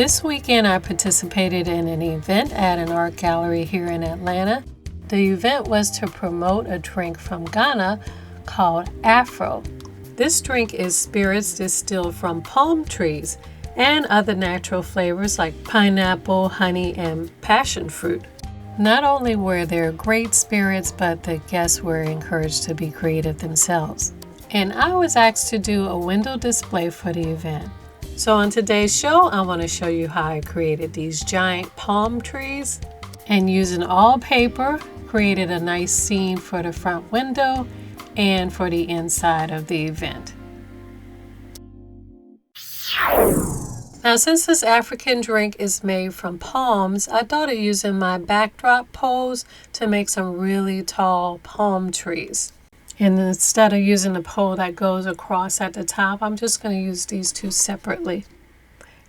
This weekend I participated in an event at an art gallery here in Atlanta. The event was to promote a drink from Ghana called Afro. This drink is spirits distilled from palm trees and other natural flavors like pineapple, honey, and passion fruit. Not only were there great spirits, but the guests were encouraged to be creative themselves. And I was asked to do a window display for the event. So on today's show, I want to show you how I created these giant palm trees and using all paper, created a nice scene for the front window and for the inside of the event. Now, since this African drink is made from palms, I thought of using my backdrop poles to make some really tall palm trees. And instead of using the pole that goes across at the top, I'm just going to use these two separately.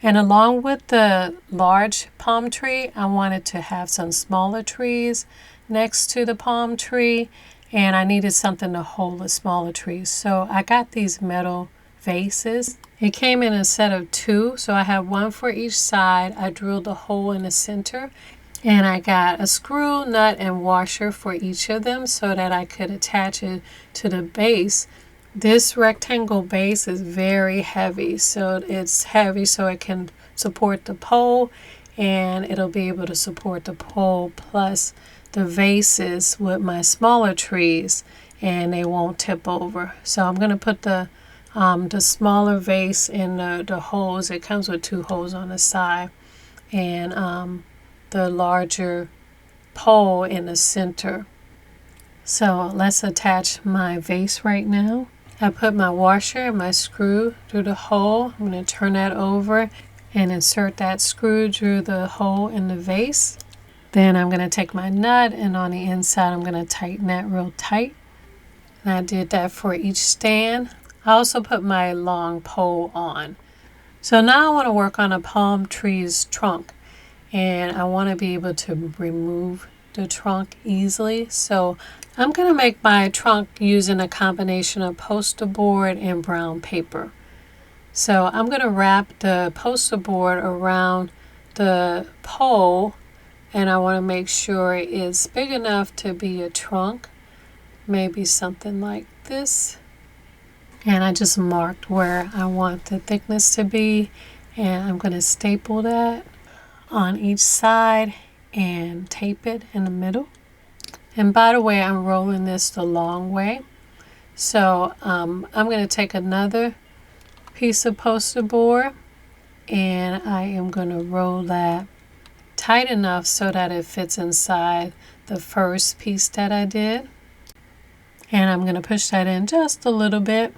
And along with the large palm tree, I wanted to have some smaller trees next to the palm tree. And I needed something to hold the smaller trees. So I got these metal vases. It came in a set of 2, so I have one for each side. I drilled a hole in the center. And I got a screw, nut, and washer for each of them so that I could attach it to the base. This rectangle base is very heavy, so it's heavy so it can support the pole, and it'll be able to support the pole plus the vases with my smaller trees, and they won't tip over. So I'm going to put the smaller vase in the holes. It comes with 2 holes on the side, and the larger pole in the center. So let's attach my vase right now. I put my washer and my screw through the hole. I'm going to turn that over and insert that screw through the hole in the vase. Then I'm going to take my nut, and on the inside I'm going to tighten that real tight. And I did that for each stand. I also put my long pole on. So now I want to work on a palm tree's trunk. And I want to be able to remove the trunk easily. So I'm going to make my trunk using a combination of poster board and brown paper. So I'm going to wrap the poster board around the pole, and I want to make sure it's big enough to be a trunk, maybe something like this. And I just marked where I want the thickness to be, and I'm going to staple that on each side and tape it in the middle. And by the way, I'm rolling this the long way. So I'm going to take another piece of poster board, and I am going to roll that tight enough so that it fits inside the first piece that I did. And I'm going to push that in just a little bit.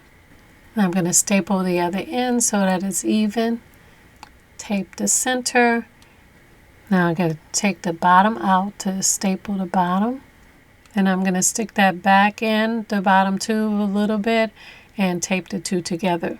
And I'm going to staple the other end so that it's even. Tape the center. Now I'm going to take the bottom out to staple the bottom. And I'm going to stick that back in the bottom tube a little bit and tape the 2 together.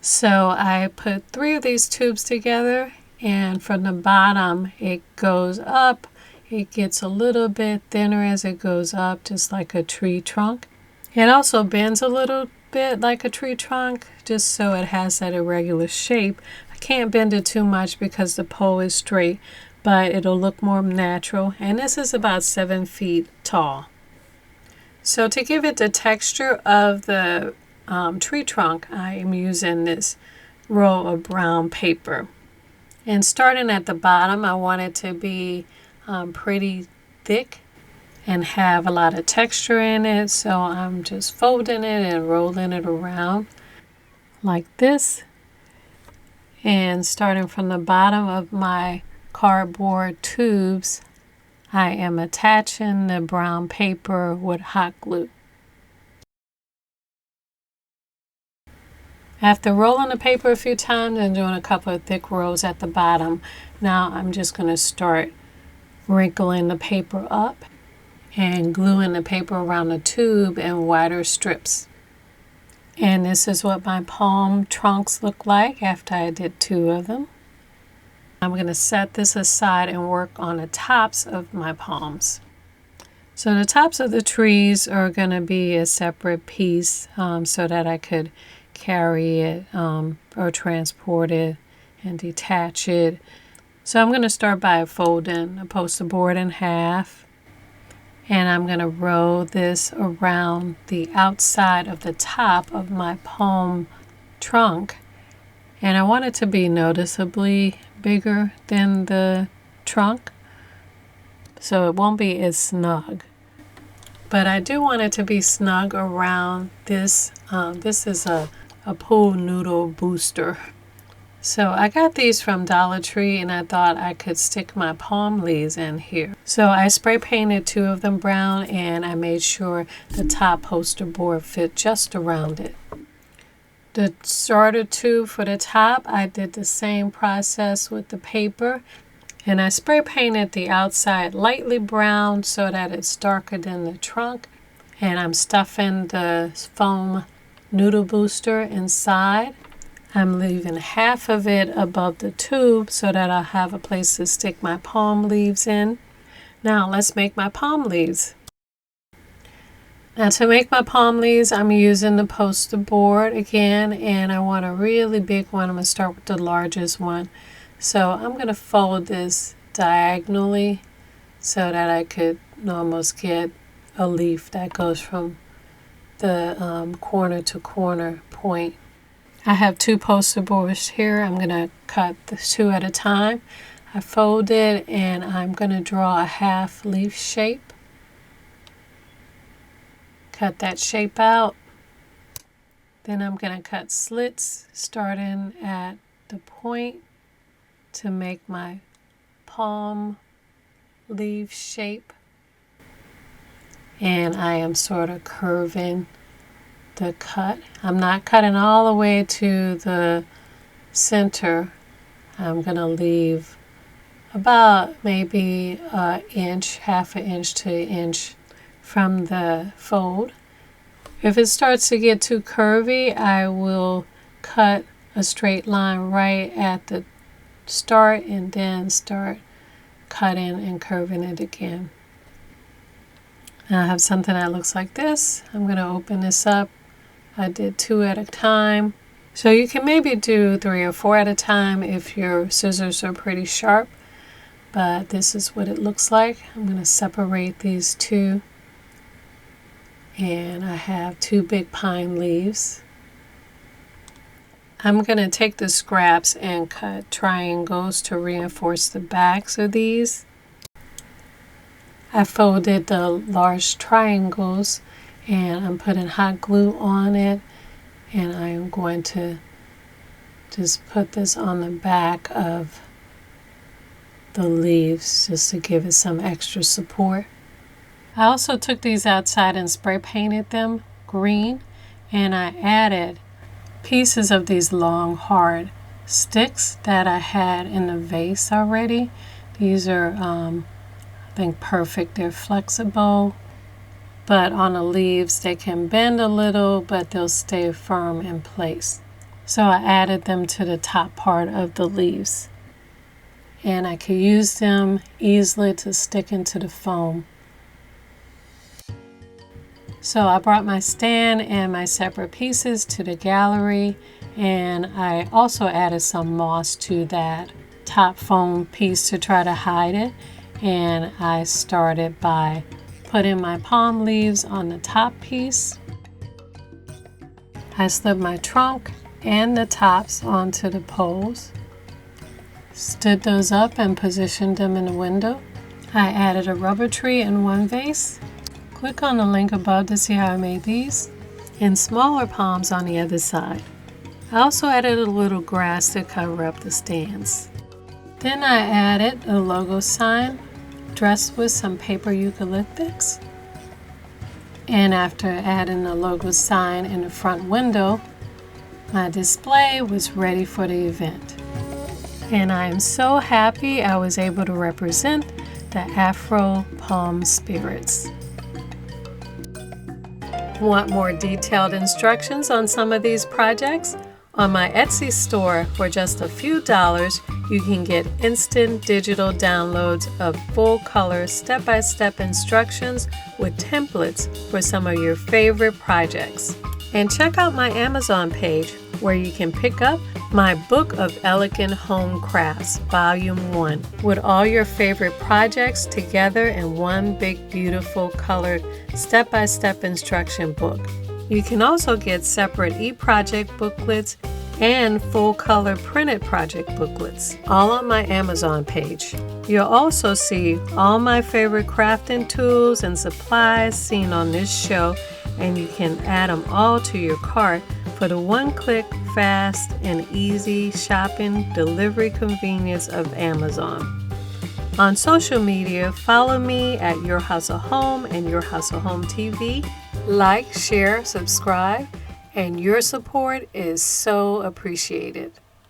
So I put 3 of these tubes together, and from the bottom it goes up. It gets a little bit thinner as it goes up, just like a tree trunk. It also bends a little bit like a tree trunk, just so it has that irregular shape. I can't bend it too much because the pole is straight, but it'll look more natural. And this is about 7 feet tall. So to give it the texture of the tree trunk, I am using this roll of brown paper. And starting at the bottom, I want it to be pretty thick and have a lot of texture in it. So I'm just folding it and rolling it around like this. And starting from the bottom of my cardboard tubes, I am attaching the brown paper with hot glue. After rolling the paper a few times and doing a couple of thick rolls at the bottom, now I'm just going to start wrinkling the paper up and gluing the paper around the tube in wider strips. And this is what my palm trunks look like after I did 2 of them. I'm going to set this aside and work on the tops of my palms. So the tops of the trees are going to be a separate piece so that I could carry it or transport it and detach it. So I'm going to start by folding the poster board in half. And I'm going to roll this around the outside of the top of my palm trunk. And I want it to be noticeably bigger than the trunk, so it won't be as snug. But I do want it to be snug around this. This is a pool noodle booster. So I got these from Dollar Tree, and I thought I could stick my palm leaves in here. So I spray painted 2 of them brown, and I made sure the top poster board fit just around it. The starter tube for the top, I did the same process with the paper, and I spray painted the outside lightly brown so that it's darker than the trunk, and I'm stuffing the foam noodle booster inside. I'm leaving half of it above the tube so that I'll have a place to stick my palm leaves in. Now let's make my palm leaves. Now to make my palm leaves, I'm using the poster board again, and I want a really big one. I'm going to start with the largest one. So I'm going to fold this diagonally so that I could almost get a leaf that goes from the corner to corner point. I have 2 poster boards here. I'm going to cut the 2 at a time. I fold it, and I'm going to draw a half leaf shape. Cut that shape out. Then I'm going to cut slits starting at the point to make my palm leaf shape. And I am sort of curving the cut. I'm not cutting all the way to the center. I'm going to leave about maybe an inch, half an inch to an inch from the fold. If it starts to get too curvy, I will cut a straight line right at the start and then start cutting and curving it again. Now I have something that looks like this. I'm going to open this up. I did 2 at a time. So you can maybe do 3 or 4 at a time if your scissors are pretty sharp. But this is what it looks like. I'm going to separate these 2. And I have 2 big pine leaves. I'm going to take the scraps and cut triangles to reinforce the backs of these. I folded the large triangles, and I'm putting hot glue on it, and I am going to just put this on the back of the leaves just to give it some extra support. I also took these outside and spray painted them green, and I added pieces of these long hard sticks that I had in the vase already. These are I think perfect. They're flexible, but on the leaves they can bend a little, but they'll stay firm in place. So I added them to the top part of the leaves, and I could use them easily to stick into the foam. So I brought my stand and my separate pieces to the gallery, and I also added some moss to that top foam piece to try to hide it. And I started by putting my palm leaves on the top piece. I slipped my trunk and the tops onto the poles, stood those up and positioned them in the window. I added a rubber tree in one vase. Click on the link above to see how I made these, and smaller palms on the other side. I also added a little grass to cover up the stands. Then I added a logo sign dressed with some paper eucalyptus. And after adding the logo sign in the front window, my display was ready for the event. And I am so happy I was able to represent the Afro Palm Spirits. Want more detailed instructions on some of these projects? On my Etsy store, for just a few dollars, you can get instant digital downloads of full-color step-by-step instructions with templates for some of your favorite projects. And check out my Amazon page, where you can pick up My Book of Elegant Home Crafts, Volume 1, with all your favorite projects together in one big, beautiful, colored, step-by-step instruction book. You can also get separate e-project booklets and full-color printed project booklets, all on my Amazon page. You'll also see all my favorite crafting tools and supplies seen on this show, and you can add them all to your cart for the one-click, fast, and easy shopping delivery convenience of Amazon. On social media, follow me at Your Hustle Home and Your Hustle Home TV. Like, share, subscribe, and your support is so appreciated.